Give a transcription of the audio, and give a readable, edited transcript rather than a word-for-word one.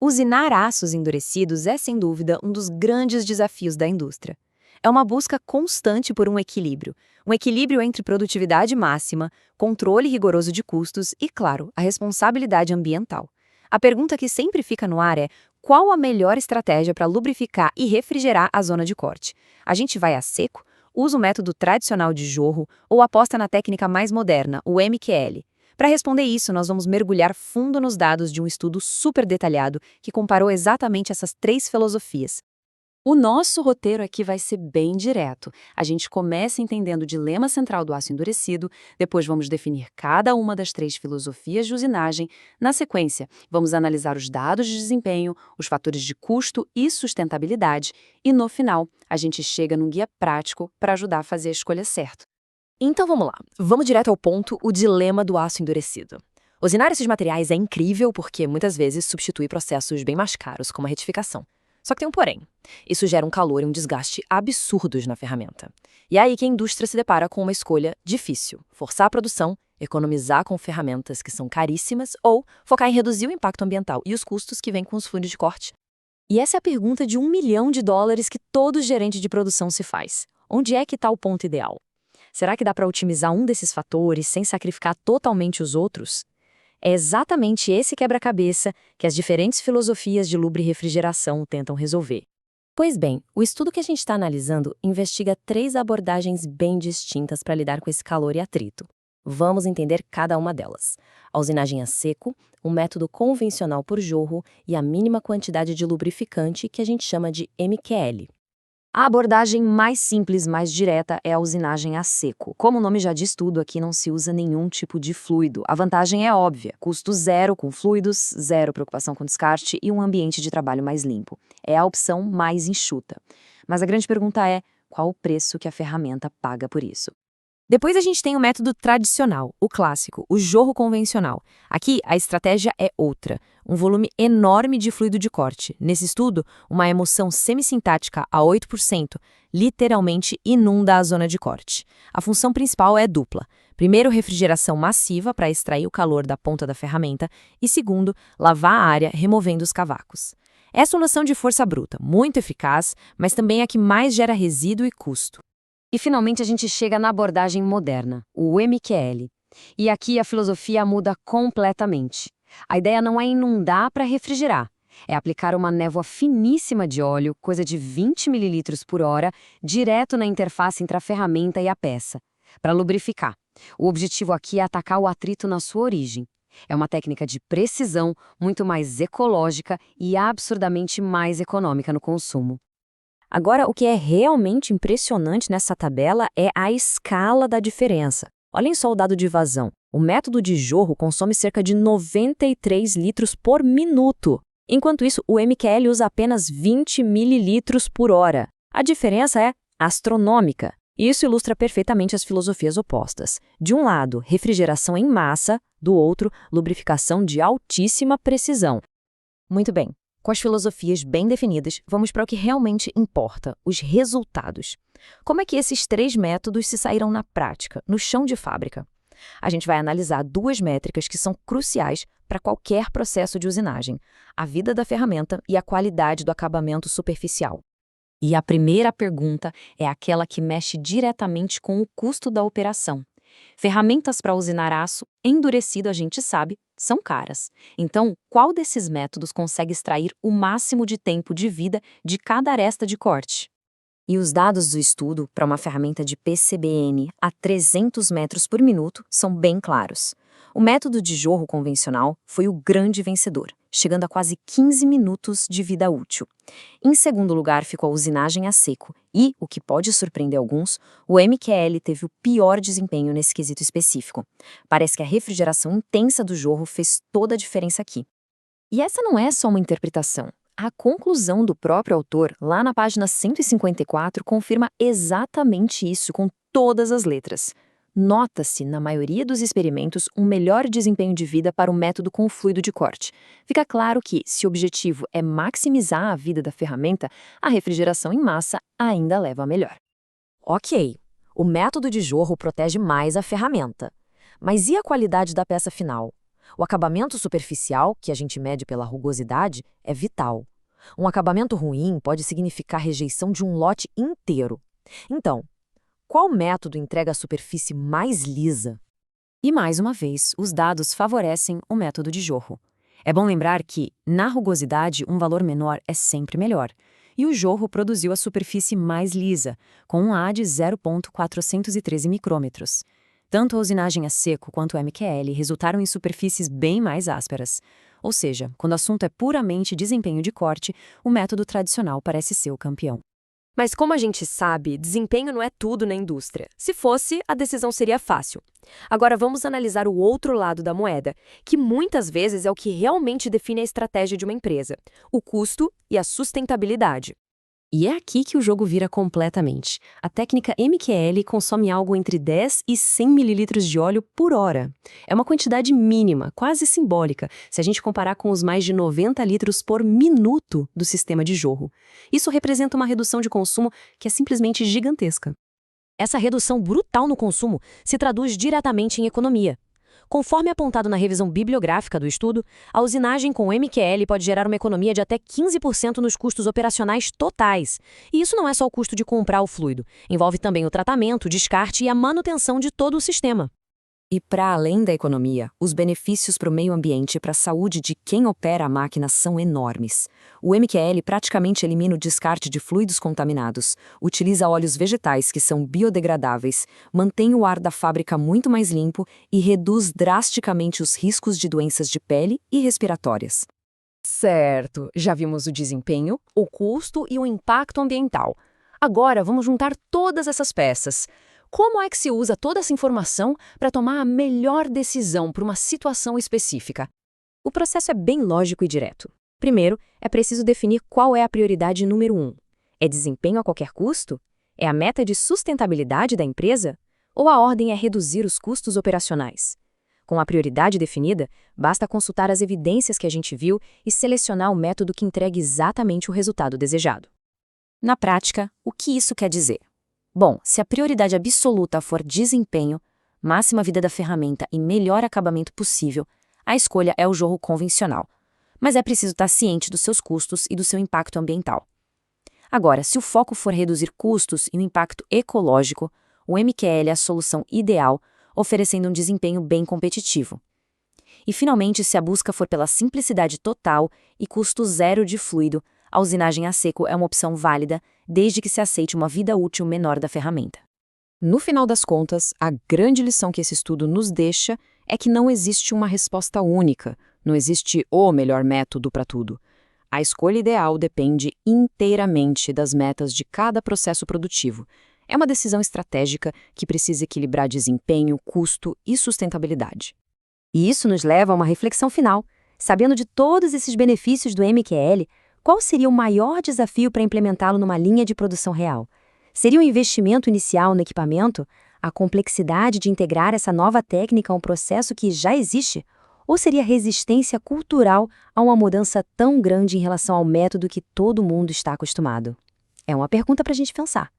Usinar aços endurecidos é, sem dúvida, um dos grandes desafios da indústria. É uma busca constante por um equilíbrio entre produtividade máxima, controle rigoroso de custos e, claro, a responsabilidade ambiental. A pergunta que sempre fica no ar é: qual a melhor estratégia para lubrificar e refrigerar a zona de corte? A gente vai a seco, usa o método tradicional de jorro ou aposta na técnica mais moderna, o MQL? Para responder isso, nós vamos mergulhar fundo nos dados de um estudo super detalhado que comparou exatamente essas três filosofias. O nosso roteiro aqui vai ser bem direto. A gente começa entendendo o dilema central do aço endurecido, depois vamos definir cada uma das três filosofias de usinagem. Na sequência, vamos analisar os dados de desempenho, os fatores de custo e sustentabilidade, e no final, a gente chega num guia prático para ajudar a fazer a escolha certa. Então vamos lá, vamos direto ao ponto, o dilema do aço endurecido. Usinar esses materiais é incrível porque muitas vezes substitui processos bem mais caros, como a retificação. Só que tem um porém. Isso gera um calor e um desgaste absurdos na ferramenta. E é aí que a indústria se depara com uma escolha difícil: forçar a produção, economizar com ferramentas que são caríssimas ou focar em reduzir o impacto ambiental e os custos que vêm com os fluidos de corte. E essa é a pergunta de $1 milhão que todo gerente de produção se faz. Onde é que está o ponto ideal? Será que dá para otimizar um desses fatores sem sacrificar totalmente os outros? É exatamente esse quebra-cabeça que as diferentes filosofias de lubrifrigeração tentam resolver. Pois bem, o estudo que a gente está analisando investiga três abordagens bem distintas para lidar com esse calor e atrito. Vamos entender cada uma delas. A usinagem a seco, um método convencional por jorro e a mínima quantidade de lubrificante que a gente chama de MQL. A abordagem mais simples, mais direta, é a usinagem a seco. Como o nome já diz tudo, aqui não se usa nenhum tipo de fluido. A vantagem é óbvia: custo zero com fluidos, zero preocupação com descarte e um ambiente de trabalho mais limpo. É a opção mais enxuta. Mas a grande pergunta é: qual o preço que a ferramenta paga por isso? Depois a gente tem o método tradicional, o clássico, o jorro convencional. Aqui a estratégia é outra: um volume enorme de fluido de corte. Nesse estudo, uma emulsão semissintática a 8% literalmente inunda a zona de corte. A função principal é dupla: primeiro, refrigeração massiva para extrair o calor da ponta da ferramenta e, segundo, lavar a área removendo os cavacos. É a solução de força bruta, muito eficaz, mas também a que mais gera resíduo e custo. E finalmente a gente chega na abordagem moderna, o MQL. E aqui a filosofia muda completamente. A ideia não é inundar para refrigerar, é aplicar uma névoa finíssima de óleo, coisa de 20 mililitros por hora, direto na interface entre a ferramenta e a peça, para lubrificar. O objetivo aqui é atacar o atrito na sua origem. É uma técnica de precisão, muito mais ecológica e absurdamente mais econômica no consumo. Agora, o que é realmente impressionante nessa tabela é a escala da diferença. Olhem só o dado de vazão. O método de jorro consome cerca de 93 litros por minuto. Enquanto isso, o MQL usa apenas 20 mililitros por hora. A diferença é astronômica. Isso ilustra perfeitamente as filosofias opostas. De um lado, refrigeração em massa, do outro, lubrificação de altíssima precisão. Muito bem. Com as filosofias bem definidas, vamos para o que realmente importa, os resultados. Como é que esses três métodos se saíram na prática, no chão de fábrica? A gente vai analisar duas métricas que são cruciais para qualquer processo de usinagem: a vida da ferramenta e a qualidade do acabamento superficial. E a primeira pergunta é aquela que mexe diretamente com o custo da operação. Ferramentas para usinar aço endurecido, a gente sabe, são caras. Então, qual desses métodos consegue extrair o máximo de tempo de vida de cada aresta de corte? E os dados do estudo para uma ferramenta de PCBN a 300 metros por minuto são bem claros. O método de jorro convencional foi o grande vencedor, chegando a quase 15 minutos de vida útil. Em segundo lugar ficou a usinagem a seco e, o que pode surpreender alguns, o MQL teve o pior desempenho nesse quesito específico. Parece que a refrigeração intensa do jorro fez toda a diferença aqui. E essa não é só uma interpretação. A conclusão do próprio autor, lá na página 154, confirma exatamente isso com todas as letras. Nota-se, na maioria dos experimentos, um melhor desempenho de vida para o método com fluido de corte. Fica claro que, se o objetivo é maximizar a vida da ferramenta, a refrigeração em massa ainda leva a melhor. Ok, o método de jorro protege mais a ferramenta. Mas e a qualidade da peça final? O acabamento superficial, que a gente mede pela rugosidade, é vital. Um acabamento ruim pode significar rejeição de um lote inteiro. Então, qual método entrega a superfície mais lisa? E mais uma vez, os dados favorecem o método de jorro. É bom lembrar que, na rugosidade, um valor menor é sempre melhor. E o jorro produziu a superfície mais lisa, com um A de 0,413 micrômetros. Tanto a usinagem a seco quanto o MQL resultaram em superfícies bem mais ásperas. Ou seja, quando o assunto é puramente desempenho de corte, o método tradicional parece ser o campeão. Mas como a gente sabe, desempenho não é tudo na indústria. Se fosse, a decisão seria fácil. Agora vamos analisar o outro lado da moeda, que muitas vezes é o que realmente define a estratégia de uma empresa: o custo e a sustentabilidade. E é aqui que o jogo vira completamente. A técnica MQL consome algo entre 10 e 100 mililitros de óleo por hora. É uma quantidade mínima, quase simbólica, se a gente comparar com os mais de 90 litros por minuto do sistema de jorro. Isso representa uma redução de consumo que é simplesmente gigantesca. Essa redução brutal no consumo se traduz diretamente em economia. Conforme apontado na revisão bibliográfica do estudo, a usinagem com MQL pode gerar uma economia de até 15% nos custos operacionais totais. E isso não é só o custo de comprar o fluido, envolve também o tratamento, o descarte e a manutenção de todo o sistema. E para além da economia, os benefícios para o meio ambiente e para a saúde de quem opera a máquina são enormes. O MQL praticamente elimina o descarte de fluidos contaminados, utiliza óleos vegetais que são biodegradáveis, mantém o ar da fábrica muito mais limpo e reduz drasticamente os riscos de doenças de pele e respiratórias. Certo, já vimos o desempenho, o custo e o impacto ambiental. Agora vamos juntar todas essas peças. Como é que se usa toda essa informação para tomar a melhor decisão para uma situação específica? O processo é bem lógico e direto. Primeiro, é preciso definir qual é a prioridade número 1. É desempenho a qualquer custo? É a meta de sustentabilidade da empresa? Ou a ordem é reduzir os custos operacionais? Com a prioridade definida, basta consultar as evidências que a gente viu e selecionar o método que entregue exatamente o resultado desejado. Na prática, o que isso quer dizer? Bom, se a prioridade absoluta for desempenho, máxima vida da ferramenta e melhor acabamento possível, a escolha é o jorro convencional. Mas é preciso estar ciente dos seus custos e do seu impacto ambiental. Agora, se o foco for reduzir custos e o impacto ecológico, o MQL é a solução ideal, oferecendo um desempenho bem competitivo. E, finalmente, se a busca for pela simplicidade total e custo zero de fluido, a usinagem a seco é uma opção válida, desde que se aceite uma vida útil menor da ferramenta. No final das contas, a grande lição que esse estudo nos deixa é que não existe uma resposta única, não existe o melhor método para tudo. A escolha ideal depende inteiramente das metas de cada processo produtivo. É uma decisão estratégica que precisa equilibrar desempenho, custo e sustentabilidade. E isso nos leva a uma reflexão final. Sabendo de todos esses benefícios do MQL, qual seria o maior desafio para implementá-lo numa linha de produção real? Seria o investimento inicial no equipamento? A complexidade de integrar essa nova técnica a um processo que já existe? Ou seria a resistência cultural a uma mudança tão grande em relação ao método que todo mundo está acostumado? É uma pergunta para a gente pensar.